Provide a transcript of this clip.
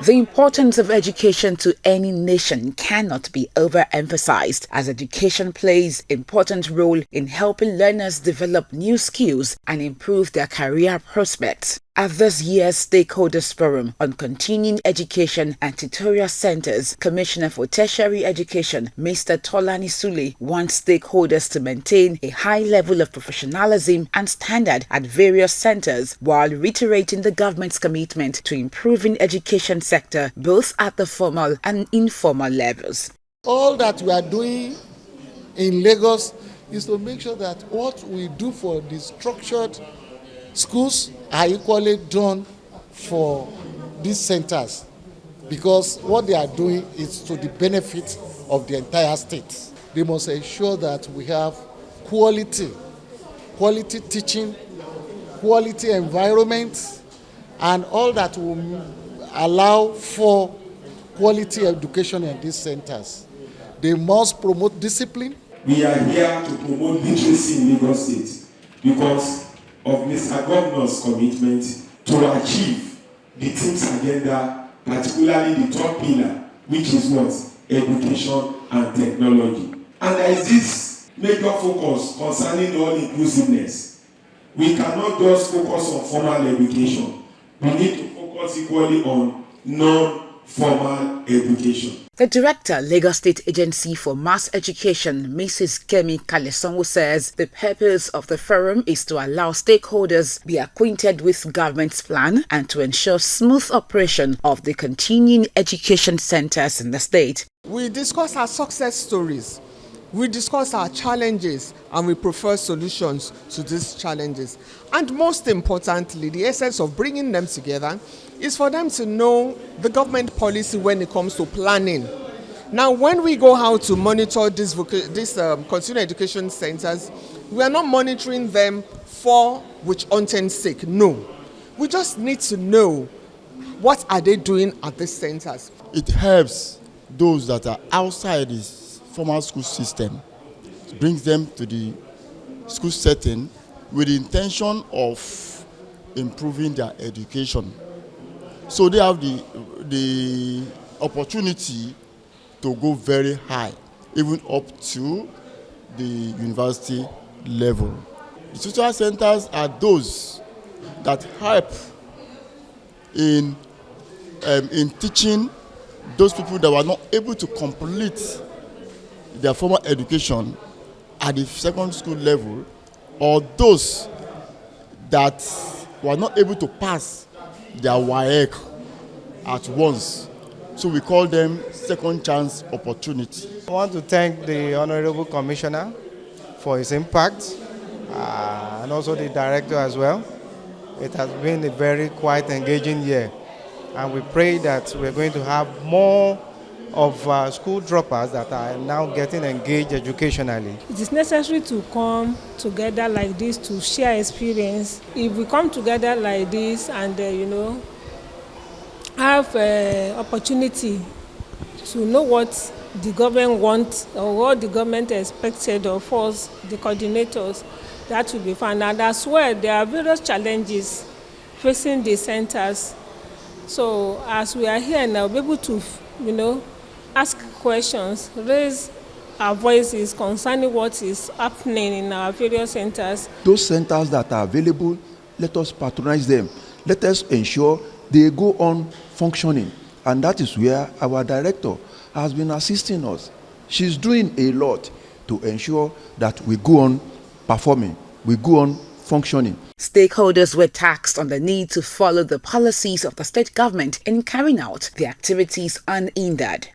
The importance of education to any nation cannot be overemphasized, as education plays an important role in helping learners develop new skills and improve their career prospects. At this year's Stakeholders Forum on Continuing Education and Tutorial Centers, Commissioner for Tertiary Education, Mr. Tolani Sule, wants stakeholders to maintain a high level of professionalism and standard at various centers, while reiterating the government's commitment to improving education sector both at the formal and informal levels. All that we are doing in Lagos is to make sure that what we do for the structured schools are equally done for these centers, because what they are doing is to the benefit of the entire state. They must ensure that we have quality teaching, quality environment, and all that will allow for quality education in these centers. They must promote discipline. We are here to promote literacy in Lagos State because of Mr. Governor's commitment to achieve the team's agenda, particularly the third pillar, which is what? Education and technology. And there is this major focus concerning all-inclusiveness. We cannot just focus on formal education. We need to focus equally on non-formal education. The Director, Lagos State Agency for Mass Education, Mrs. Kemi Kalesonwo, says the purpose of the forum is to allow stakeholders be acquainted with government's plan and to ensure smooth operation of the continuing education centers in the state. We discuss our success stories, we discuss our challenges, and we prefer solutions to these challenges. And most importantly, the essence of bringing them together is for them to know the government policy when it comes to planning. Now, when we go out to monitor these continuing education centers, we are not monitoring them for which content's sake. No, we just need to know what are they doing at these centers. It helps those that are outside this formal school system, it brings them to the school setting with the intention of improving their education. So they have the opportunity to go very high, even up to the university level. The tutorial centers are those that help in teaching those people that were not able to complete their formal education at the secondary school level, or those that were not able to pass their WAEC at once. So we call them second chance opportunity. I want to thank the Honorable Commissioner for his impact and also the Director as well. It has been a very quite engaging year, and we pray that we're going to have more of school droppers that are now getting engaged educationally. It is necessary to come together like this to share experience. If we come together like this and have opportunity to know what the government wants or what the government expected of us, the coordinators, that will be fun. And as well, there are various challenges facing the centers. So as we are here now, we'll be able to, ask questions, raise our voices concerning what is happening in our various centers. Those centers that are available, let us patronize them. Let us ensure they go on functioning. And that is where our director has been assisting us. She's doing a lot to ensure that we go on performing, we go on functioning. Stakeholders were taxed on the need to follow the policies of the state government in carrying out their activities unhindered.